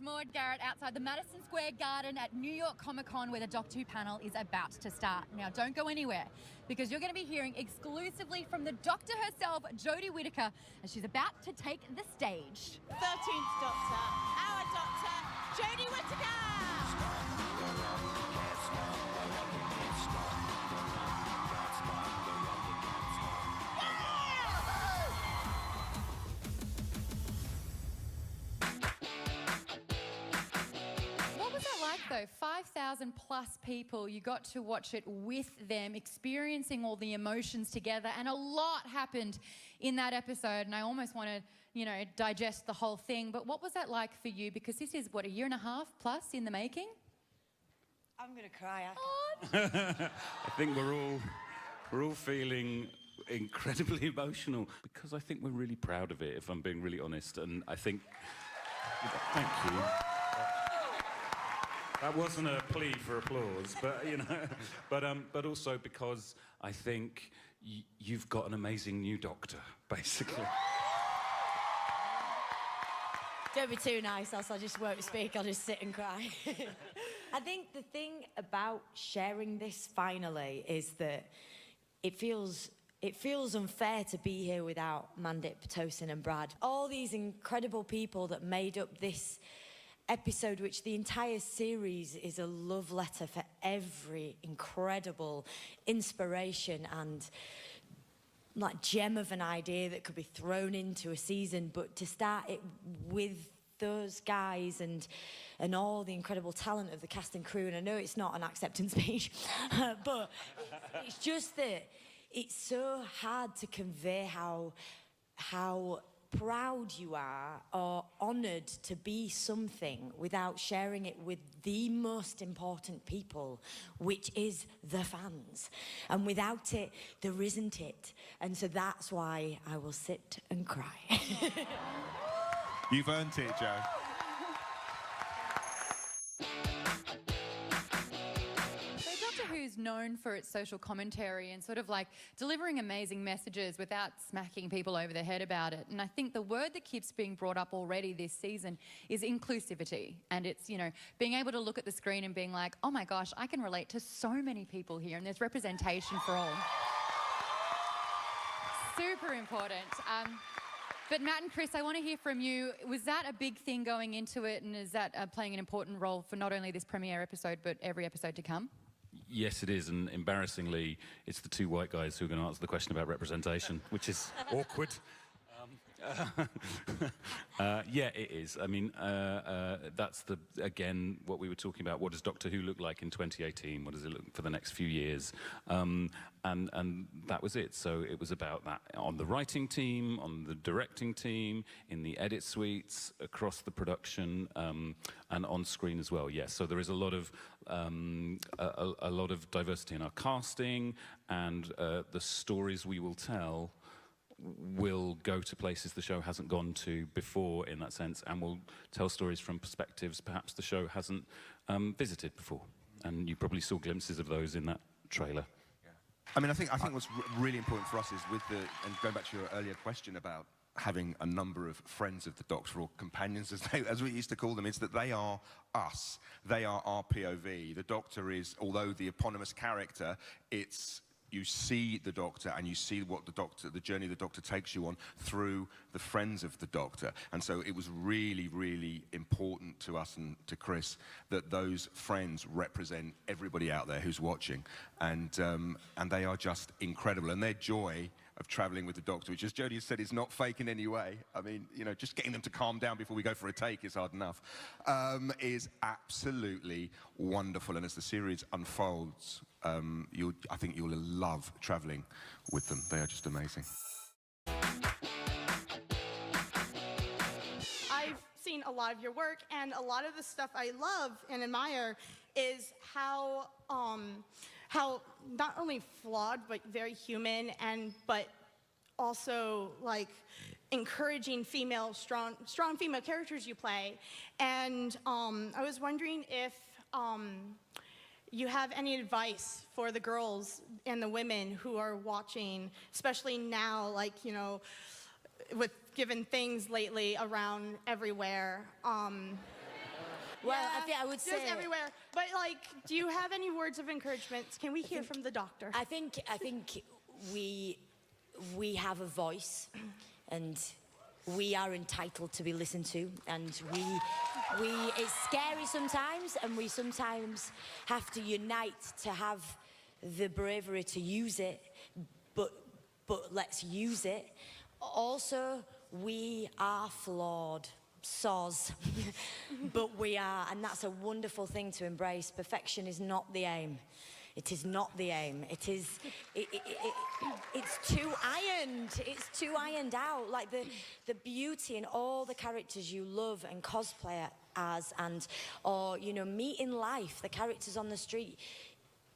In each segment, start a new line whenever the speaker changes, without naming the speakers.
Maude Garrett outside the Madison Square Garden at New York Comic Con, where the Doctor Who panel is about to start. Now, don't go anywhere, because you're going to be hearing exclusively from the Doctor herself, Jodie Whittaker, as she's about to take the stage.
13th Doctor, our Doctor, Jodie Whittaker!
Though 5,000 plus people, you got to watch it with them, experiencing all the emotions together, and a lot happened in that episode, and I almost want to, digest the whole thing. But what was that like for you? Because this is, what, a year and a half plus in the making?
I'm going to cry.
I think we're all feeling incredibly emotional, because I think we're really proud of it, if I'm being really honest, and I think... Thank you. That wasn't a plea for applause, but but also because I think you've got an amazing new Doctor, basically.
Don't be too nice, else I just won't speak. I'll just sit and cry. I think the thing about sharing this finally is that it feels unfair to be here without Mandip, Tosin and Brad. All these incredible people that made up this episode, which the entire series is a love letter for every incredible inspiration and like gem of an idea that could be thrown into a season. But to start it with those guys and all the incredible talent of the cast and crew, and I know it's not an acceptance speech, but it's just that it's so hard to convey how proud you are or honoured to be something without sharing it with the most important people, which is the fans. And without it, there isn't it. And so that's why I will sit and cry.
You've earned it, Jo.
Who's known for its social commentary and sort of like delivering amazing messages without smacking people over the head about it. And I think the word that keeps being brought up already this season is inclusivity. And it's, being able to look at the screen and being like, oh my gosh, I can relate to so many people here, and there's representation for all. Super important. But Matt and Chris, I want to hear from you. Was that a big thing going into it, and is that playing an important role for not only this premiere episode, but every episode to come?
Yes, it is, and embarrassingly, it's the two white guys who are going to answer the question about representation, which is awkward. Yeah, it is. I mean, that's again what we were talking about. What does Doctor Who look like in 2018? What does it look for the next few years? And that was it. So it was about that on the writing team, on the directing team, in the edit suites, across the production, and on screen as well. Yes. So there is a lot of diversity in our casting, and the stories we will tell will go to places the show hasn't gone to before, in that sense, and will tell stories from perspectives perhaps the show hasn't visited before. And you probably saw glimpses of those in that trailer.
Yeah. I mean, I think what's really important for us is and going back to your earlier question about having a number of friends of the Doctor, or companions as we used to call them, is that they are us. They are our POV. The Doctor is, although the eponymous character, you see the Doctor, and you see the journey the Doctor takes you on through the friends of the Doctor. And so it was really, really important to us and to Chris that those friends represent everybody out there who's watching. And they are just incredible. And their joy of travelling with the Doctor, which, as Jodie has said, is not fake in any way. I mean, just getting them to calm down before we go for a take is hard enough, is absolutely wonderful. And as the series unfolds, I think you'll love travelling with them. They are just amazing.
I've seen a lot of your work, and a lot of the stuff I love and admire is how not only flawed but very human, but also like encouraging strong female characters you play. And I was wondering if you have any advice for the girls and the women who are watching, especially now, with given things lately around everywhere.
Well,
Yeah,
I think I would
just
say
everywhere. But like, do you have any words of encouragement? Can we hear from the doctor?
I think we have a voice, and we are entitled to be listened to, and we it's scary sometimes, and we sometimes have to unite to have the bravery to use it, but let's use it. Also, we are flawed. Soz. But we are, and that's a wonderful thing to embrace. Perfection is not the aim. It is not the aim. It is, it's too ironed. It's too ironed out. Like the beauty in all the characters you love and cosplay as, and, or, you know, meet in life, the characters on the street.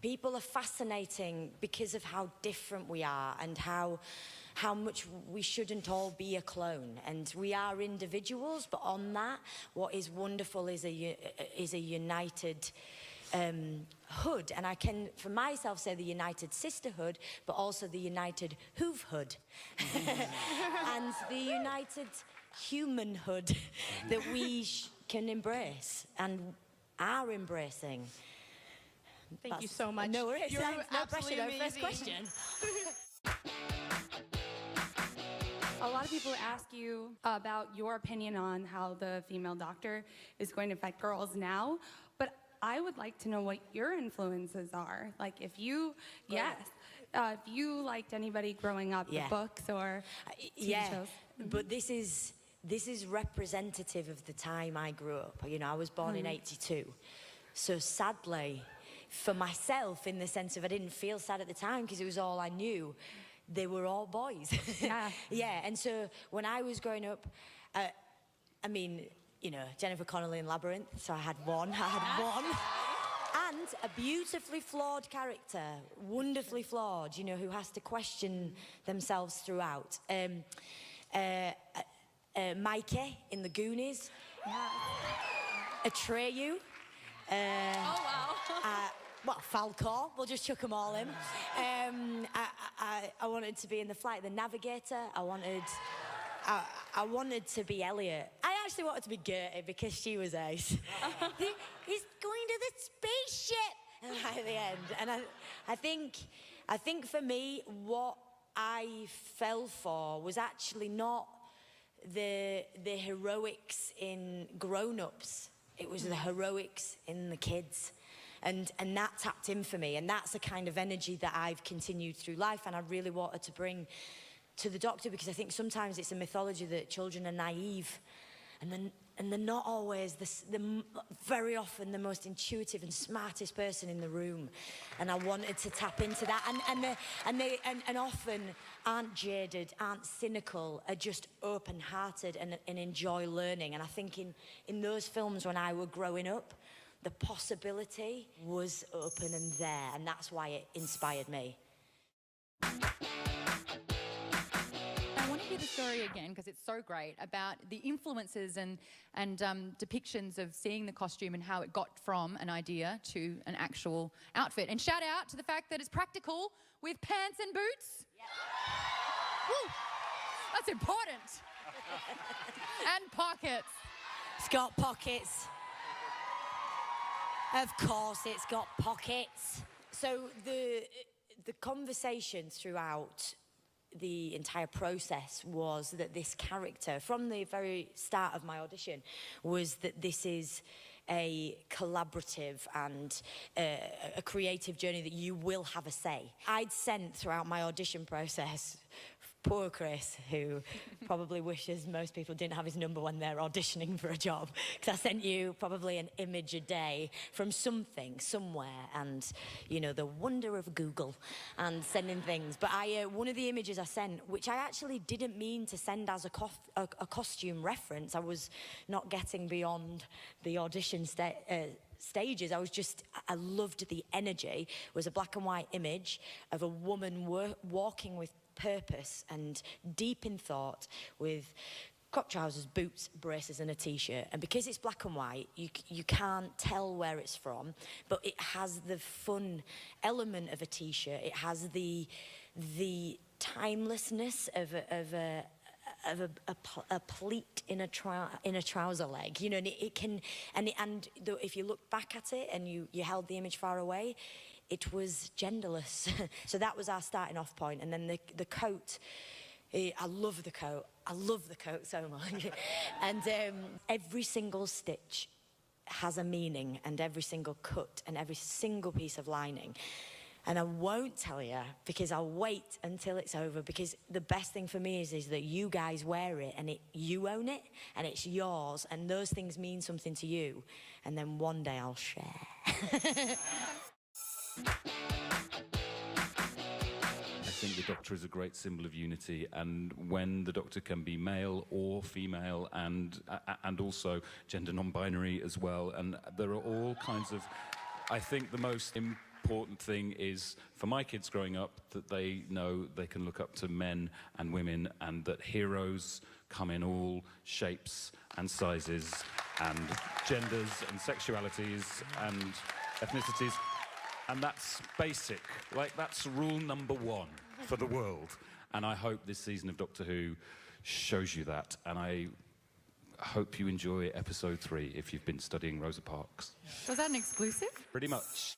People are fascinating because of how different we are and how much we shouldn't all be a clone. And we are individuals, but on that, what is wonderful is a united hood. And I can, for myself, say the united sisterhood, but also the united hoofhood. And the united humanhood that we can embrace and are embracing.
Thank you so much.
No worries.
You're
No pressure.
absolutely
No first
amazing.
question.
A lot of people ask you about your opinion on how the female doctor is going to affect girls now, but I would like to know what your influences are. Like if you, if you liked anybody growing up, the books or TV shows.
But this is representative of the time I grew up. You know, I was born in '82, so sadly, for myself, in the sense of I didn't feel sad at the time because it was all I knew. They were all boys.
Yeah.
Yeah, and so when I was growing up, I mean, you know, Jennifer Connelly in Labyrinth, so I had one. And a beautifully flawed character, wonderfully flawed, you know, who has to question themselves throughout. Mikey in The Goonies. Atreyu. Well, Falcor, we'll just chuck them all in. I wanted to be in The Flight of the Navigator. I wanted to be Elliot. I actually wanted to be Gertie because she was ace. He's going to the spaceship at the end. And I think for me, what I fell for was actually not the heroics in grown-ups. It was the heroics in the kids. And that tapped in for me, and that's the kind of energy that I've continued through life, and I really wanted to bring to the Doctor, because I think sometimes it's a mythology that children are naive, and they're not always very often the most intuitive and smartest person in the room, and I wanted to tap into that, and often aren't jaded, aren't cynical, are just open-hearted and enjoy learning. And I think in those films when I were growing up, the possibility was open and there, and that's why it inspired me.
I want to hear the story again because it's so great about the influences and depictions of seeing the costume and how it got from an idea to an actual outfit. And shout out to the fact that it's practical with pants and boots. Yep. Woo, that's important. And pockets.
It's got pockets. Of course, it's got pockets. So the conversation throughout the entire process was that this character, from the very start of my audition, was that this is a collaborative and a creative journey that you will have a say. I'd sent throughout my audition process, poor Chris, who probably wishes most people didn't have his number when they're auditioning for a job, because I sent you probably an image a day from something, somewhere, and, you know, the wonder of Google and sending things. But one of the images I sent, which I actually didn't mean to send as a costume reference, I was not getting beyond the audition stages. I loved the energy, was a black and white image of a woman walking with purpose and deep in thought, with crop trousers, boots, braces and a t-shirt. And because it's black and white, you can't tell where it's from, but it has the fun element of a t-shirt. It has the timelessness of a pleat in a trouser leg, you know, and it can, if you look back at it and you held the image far away, it was genderless. So that was our starting off point. And then the coat, I love the coat. I love the coat so much. And every single stitch has a meaning, and every single cut and every single piece of lining. And I won't tell you, because I'll wait until it's over, because the best thing for me is that you guys wear it and you own it and it's yours, and those things mean something to you. And then one day I'll share.
I think the Doctor is a great symbol of unity, and when the Doctor can be male or female, and also gender non-binary as well, and there are all kinds of... I think the most important thing is, for my kids growing up, that they know they can look up to men and women, and that heroes come in all shapes and sizes and genders and sexualities and ethnicities. And that's basic. Like, that's rule number one for the world. And I hope this season of Doctor Who shows you that. And I hope you enjoy episode 3 if you've been studying Rosa Parks.
Was that an exclusive?
Pretty much.